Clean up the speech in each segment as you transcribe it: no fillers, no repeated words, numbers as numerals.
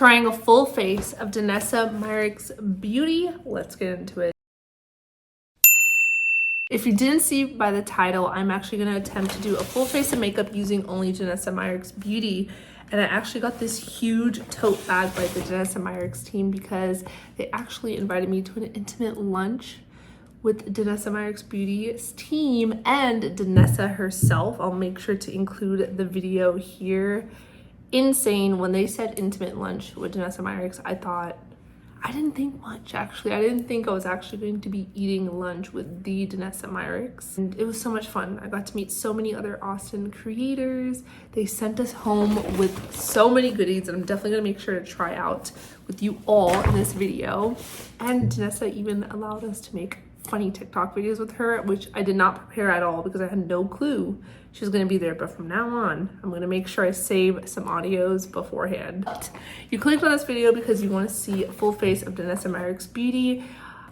trying a full face of Danessa Myricks Beauty. Let's get into it. If you didn't see by the title, I'm actually going to attempt to do a full face of makeup using only Danessa Myricks Beauty. And I actually got this huge tote bag by the Danessa Myricks team because they actually invited me to an intimate lunch with Danessa Myricks Beauty's team and Danessa herself. I'll make sure to include the video here. Insane. When they said intimate lunch with Danessa Myricks, I didn't think much, actually. I didn't think I was actually going to be eating lunch with the Danessa Myricks. And it was so much fun. I got to meet so many other Austin creators. They sent us home with so many goodies that I'm definitely gonna make sure to try out with you all in this video. And Danessa even allowed us to make funny TikTok videos with her, which I did not prepare at all because I had no clue she was going to be there. But from now on, I'm going to make sure I save some audios beforehand. You clicked on this video because you want to see a full face of Danessa Myricks Beauty.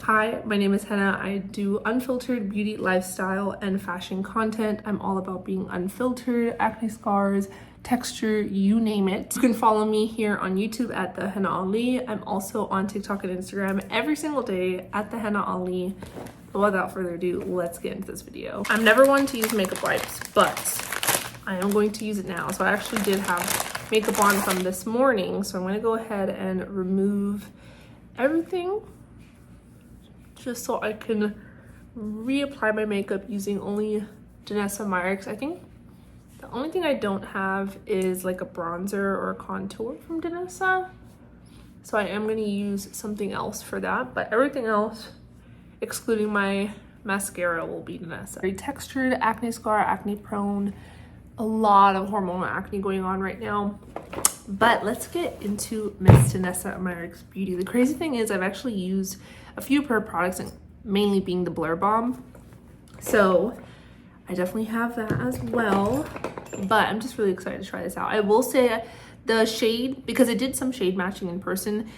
Hi, my name is Hannah. I do unfiltered beauty, lifestyle, and fashion content. I'm all about being unfiltered, acne scars, texture, you name it. You can follow me here on YouTube at the Hannah Ali. I'm also on TikTok and Instagram every single day at the Hannah Ali. But without further ado, let's get into this video. I'm never one to use makeup wipes, but I am going to use it now. So I actually did have makeup on from this morning. So I'm going to go ahead and remove everything just so I can reapply my makeup using only Danessa Myricks. I think the only thing I don't have is like a bronzer or a contour from Danessa. So I am going to use something else for that. But everything else, excluding my mascara, will be Danessa. Very textured, acne scar, acne prone. A lot of hormonal acne going on right now. But let's get into Miss Danessa Myricks Beauty. The crazy thing is I've actually used a few of her products, and mainly being the Blur Balm. So I definitely have that as well. But I'm just really excited to try this out. I will say the shade, because I did some shade matching in person,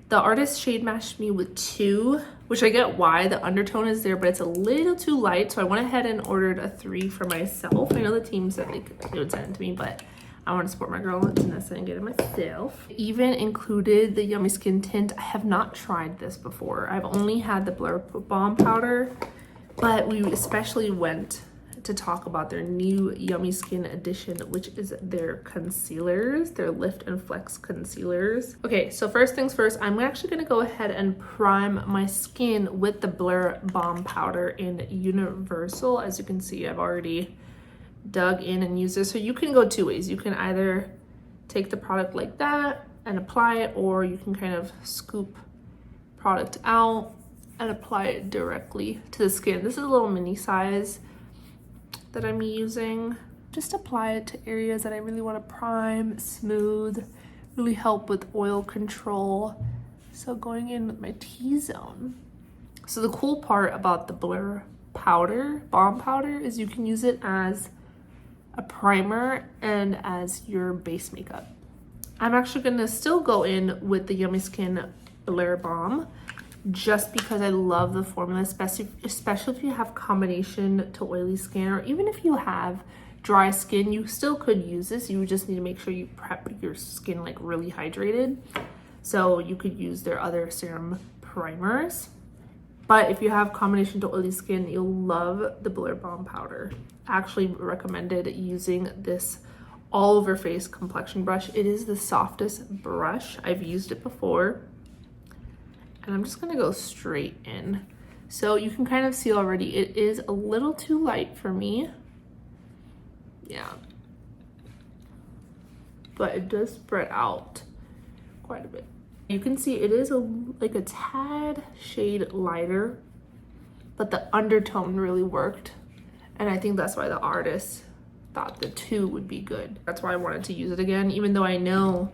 the artist shade matched me with 2, which I get why. The undertone is there, but it's a little too light. So I went ahead and ordered a 3 for myself. I know the team said they would send it to me, but I want to support my girl Danessa and get it myself. Even included the Yummy Skin tint. I have not tried this before. I've only had the Blurring Balm Powder, but we especially went to talk about their new Yummy Skin edition, which is their concealers, their Lift and Flex concealers. Okay, so first things first, I'm actually gonna go ahead and prime my skin with the Blur Balm Powder in Universal. As you can see, I've already dug in and used this. So you can go 2 ways. You can either take the product like that and apply it, or you can kind of scoop product out and apply it directly to the skin. This is a little mini size that I'm using. Just apply it to areas that I really want to prime, smooth, really help with oil control. So going in with my T-zone. So the cool part about the Blur powder, balm powder, is you can use it as a primer and as your base makeup. I'm actually gonna still go in with the Yummy Skin Blur Balm just because I love the formula, especially if you have combination to oily skin, or even if you have dry skin, you still could use this. You just need to make sure you prep your skin like really hydrated. So you could use their other serum primers. But if you have combination to oily skin, you'll love the Blur Balm Powder. I actually recommended using this all over face complexion brush. It is the softest brush. I've used it before. And I'm just gonna go straight in. So you can kind of see already, it is a little too light for me. Yeah. But it does spread out quite a bit. You can see it is like a tad shade lighter, but the undertone really worked. And I think that's why the artist thought the 2 would be good. That's why I wanted to use it again, even though I know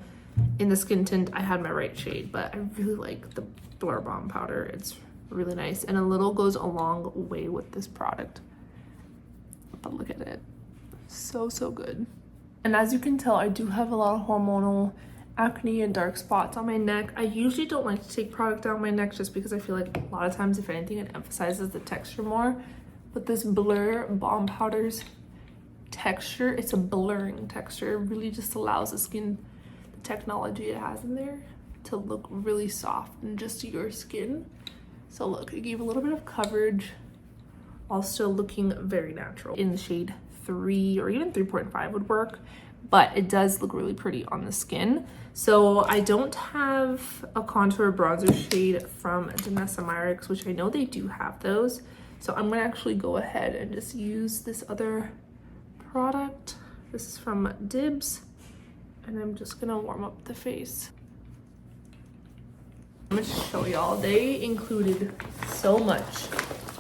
in the skin tint I had my right shade, but I really like the Blur Balm Powder. It's really nice, and a little goes a long way with this product. But look at it. So good. And as you can tell, I do have a lot of hormonal acne and dark spots on my neck. I usually don't like to take product down my neck just because I feel like a lot of times, if anything, it emphasizes the texture more. But this Blur Balm Powder's texture, it's a blurring texture. It really just allows the skin technology it has in there to look really soft and just your skin. So look, it gave a little bit of coverage while still looking very natural. In the shade 3 or even 3.5 would work, but it does look really pretty on the skin. So I don't have a contour bronzer shade from Danessa Myricks, which I know they do have those. So I'm gonna actually go ahead and just use this other product. This is from Dibs, and I'm just gonna warm up the face. I'm gonna show y'all, they included so much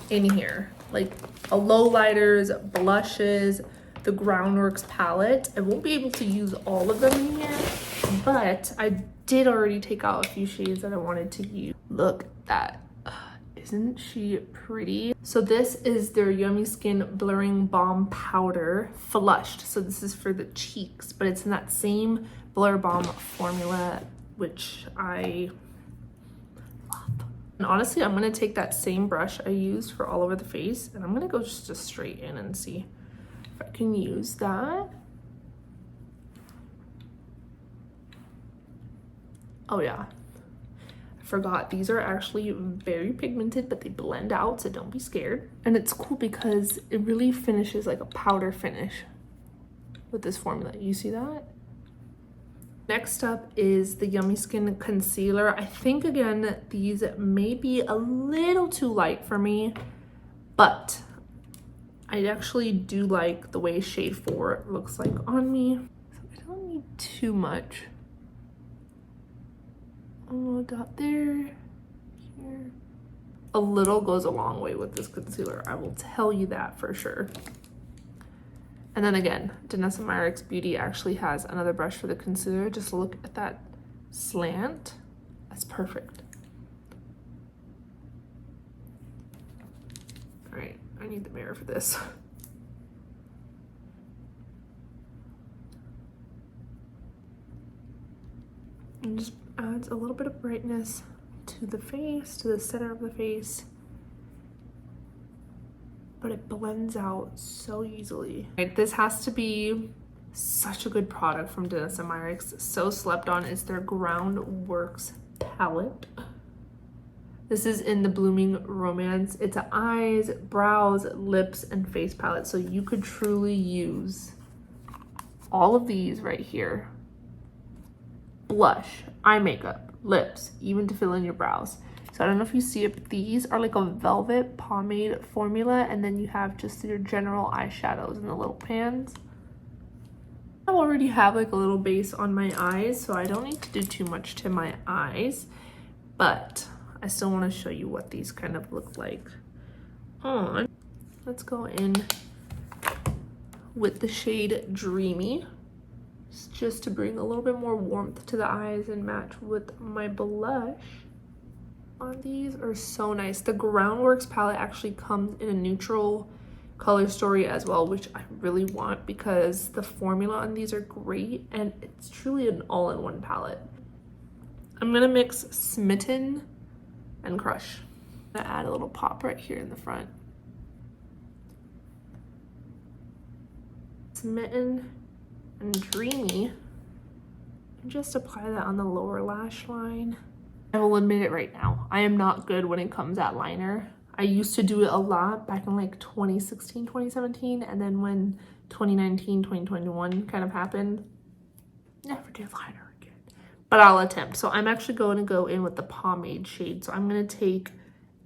in here, like a lowlighters, blushes, the Groundworks palette. I won't be able to use all of them in here, but I did already take out a few shades that I wanted to use. Look at that. Isn't she pretty? So this is their Yummy Skin Blurring Balm Powder Flushed. So this is for the cheeks, but it's in that same Blur Balm formula, which I love. And honestly, I'm gonna take that same brush I used for all over the face, and I'm gonna go just straight in and see if I can use that. Oh yeah. Forgot, these are actually very pigmented, but they blend out, so don't be scared. And it's cool because it really finishes like a powder finish with this formula. You see that? Next up is the Yummy Skin Concealer. I think again these may be a little too light for me, but I actually do like the way shade 4 looks like on me. So I don't need too much. A little dot there, here. A little goes a long way with this concealer, I will tell you that for sure. And then again, Danessa Myricks Beauty actually has another brush for the concealer. Just look at that slant. That's perfect. All right, I need the mirror for this. And just adds a little bit of brightness to the face, to the center of the face, but it blends out so easily. Right, this has to be such a good product from Danessa Myricks. So slept on is their Groundworks palette. This is in the Blooming Romance. It's an eyes, brows, lips, and face palette. So you could truly use all of these right here. Blush, eye makeup, lips, even to fill in your brows. So I don't know if you see it, but these are like a velvet pomade formula, and then you have just your general eyeshadows in the little pans. I already have like a little base on my eyes, so I don't need to do too much to my eyes, but I still want to show you what these kind of look like on. Let's go in with the shade Dreamy, just to bring a little bit more warmth to the eyes and match with my blush. These are so nice. The Groundworks palette actually comes in a neutral color story as well, which I really want because the formula on these are great and it's truly an all-in-one palette. I'm gonna mix Smitten and Crush. I'm gonna add a little pop right here in the front. Smitten and Dreamy, and just apply that on the lower lash line. I will admit it right now, I am not good when it comes at liner. I used to do it a lot back in like 2016, 2017, and then when 2019, 2021 kind of happened, never did liner again. But I'll attempt. So I'm actually going to go in with the pomade shade. So I'm going to take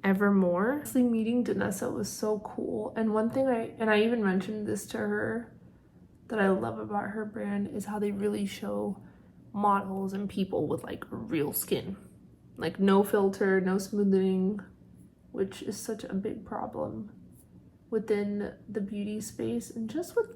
Evermore. Actually, meeting Danessa was so cool. And one thing I even mentioned this to her, that I love about her brand is how they really show models and people with like real skin. Like no filter, no smoothing, which is such a big problem within the beauty space and just with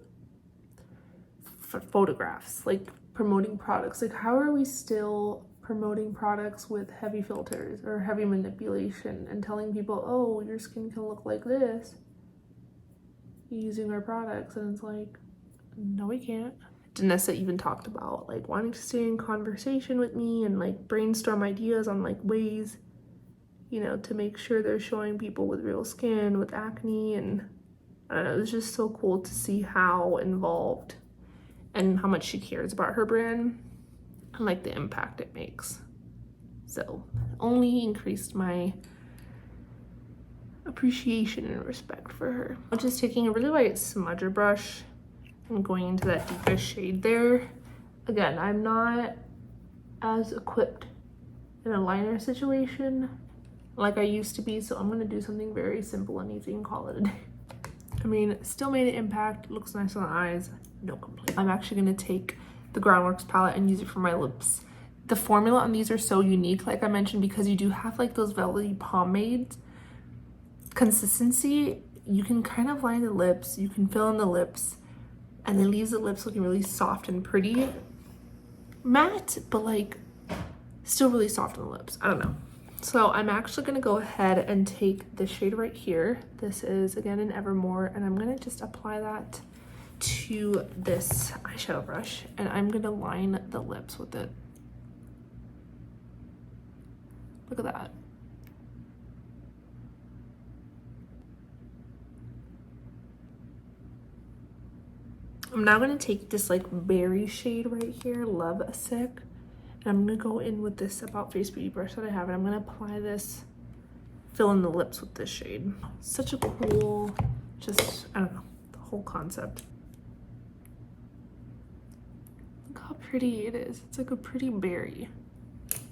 photographs, like promoting products. Like how are we still promoting products with heavy filters or heavy manipulation and telling people, oh, your skin can look like this using our products? And it's like, no, we can't. Danessa even talked about like wanting to stay in conversation with me and like brainstorm ideas on like ways, you know, to make sure they're showing people with real skin with acne. And I don't know, it was just so cool to see how involved and how much she cares about her brand. I like the impact it makes. So only increased my appreciation and respect for her. I'm just taking a really light smudger brush and going into that deepest shade there. Again, I'm not as equipped in a liner situation like I used to be, so I'm gonna do something very simple and easy and call it a day. I mean, still made an impact, looks nice on the eyes, no complaint. I'm actually gonna take the Groundworks palette and use it for my lips. The formula on these are so unique, like I mentioned, because you do have like those velvety pomade consistency. You can kind of line the lips, you can fill in the lips, and it leaves the lips looking really soft and pretty. Matte, but like still really soft on the lips. I don't know. So I'm actually gonna go ahead and take the shade right here. This is again in Evermore, and I'm gonna just apply that to this eyeshadow brush, and I'm gonna line the lips with it. Look at that. I'm now gonna take this like berry shade right here, Love Sick, and I'm gonna go in with this About Face Beauty brush that I have, and I'm gonna apply this, fill in the lips with this shade. Such a cool, just, I don't know, the whole concept. Look how pretty it is. It's like a pretty berry.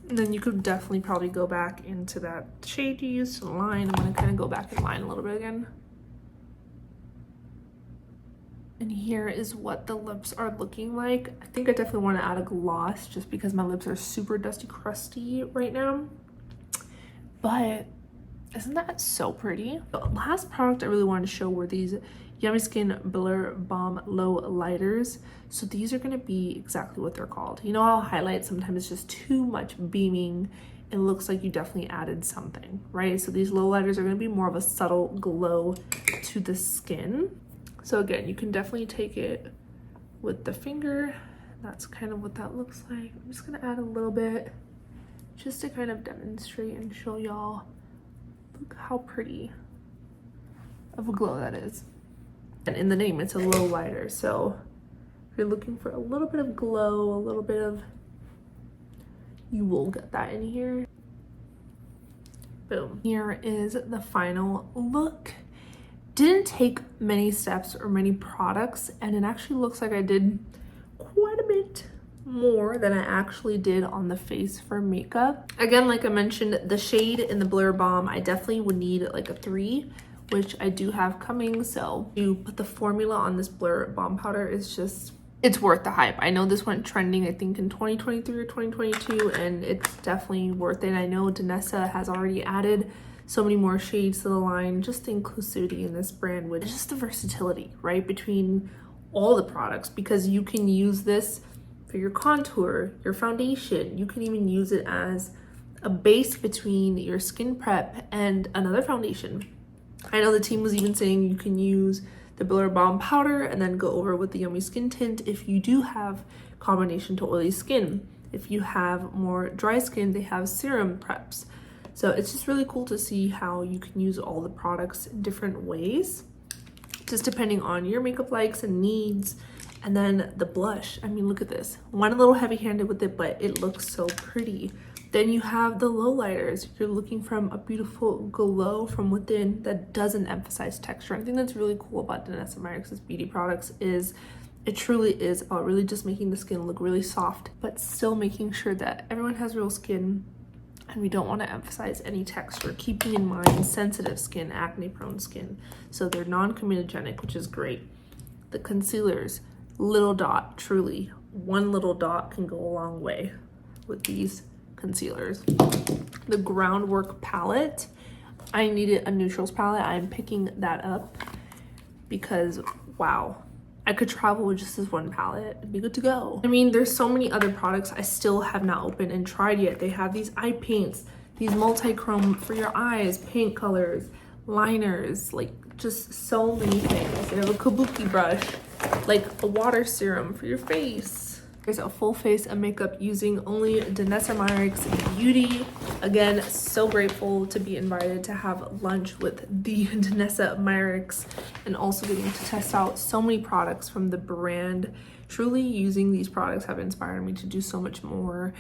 And then you could definitely probably go back into that shade you used to line. I'm gonna kind of go back and line a little bit again. And here is what the lips are looking like. I think I definitely want to add a gloss just because my lips are super dusty crusty right now. But isn't that so pretty? The last product I really wanted to show were these Yummy Skin Blur Balm Low Lighters. So these are going to be exactly what they're called. You know how highlight sometimes it's just too much beaming. It looks like you definitely added something, right? So these low lighters are going to be more of a subtle glow to the skin. So again, you can definitely take it with the finger. That's kind of what that looks like. I'm just gonna add a little bit just to kind of demonstrate and show y'all, look how pretty of a glow that is. And in the name, it's a low lighter. So if you're looking for a little bit of glow, a little bit of, you will get that in here. Boom. Here is the final look. Didn't take many steps or many products, and it actually looks like I did quite a bit more than I actually did on the face for makeup. Again, like I mentioned, the shade in the Blur Balm, I definitely would need like a 3, which I do have coming. So to put the formula on this Blur Balm Powder is just, it's worth the hype. I know this went trending, I think in 2023 or 2022, and it's definitely worth it. I know Danessa has already added so many more shades to the line. Just the inclusivity in this brand with just the versatility, right, between all the products, because you can use this for your contour, your foundation. You can even use it as a base between your skin prep and another foundation. I know the team was even saying you can use the Blur Balm Powder and then go over with the Yummy Skin Tint if you do have combination to oily skin. If you have more dry skin, they have serum preps. So it's just really cool to see how you can use all the products in different ways, just depending on your makeup likes and needs. And then the blush, I mean, look at this. One a little heavy-handed with it, but it looks so pretty. Then you have the low lighters. You're looking from a beautiful glow from within that doesn't emphasize texture. I think that's really cool about Danessa Myricks Beauty products is it truly is about really just making the skin look really soft, but still making sure that everyone has real skin. And we don't want to emphasize any texture, keeping in mind sensitive skin, acne prone skin. So they're non-comedogenic, which is great. The concealers, little dot, truly, one little dot can go a long way with these concealers. The Groundwork palette, I needed a neutrals palette. I'm picking that up because, wow. I could travel with just this one palette and be good to go. I mean, there's so many other products I still have not opened and tried yet. They have these eye paints, these multi-chrome for your eyes, paint colors, liners, like just so many things. They have a kabuki brush, like a water serum for your face. There's a full face of makeup using only Danessa Myricks Beauty. Again, so grateful to be invited to have lunch with the Danessa Myricks and also getting to test out so many products from the brand. Truly using these products have inspired me to do so much more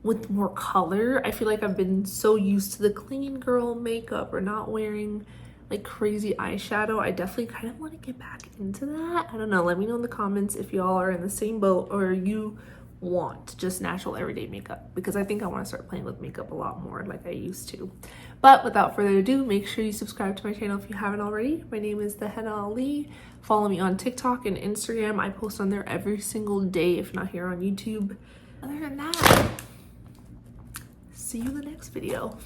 with more color. I feel like I've been so used to the clean girl makeup or not wearing like crazy eyeshadow. I definitely kind of want to get back into that. I don't know, let me know in the comments if y'all are in the same boat or you want just natural everyday makeup, because I think I want to start playing with makeup a lot more like I used to. But without further ado, make sure you subscribe to my channel if you haven't already. My name is The Henna Ali. Follow me on TikTok and Instagram. I post on there every single day if not here on YouTube. Other than that, see you in the next video.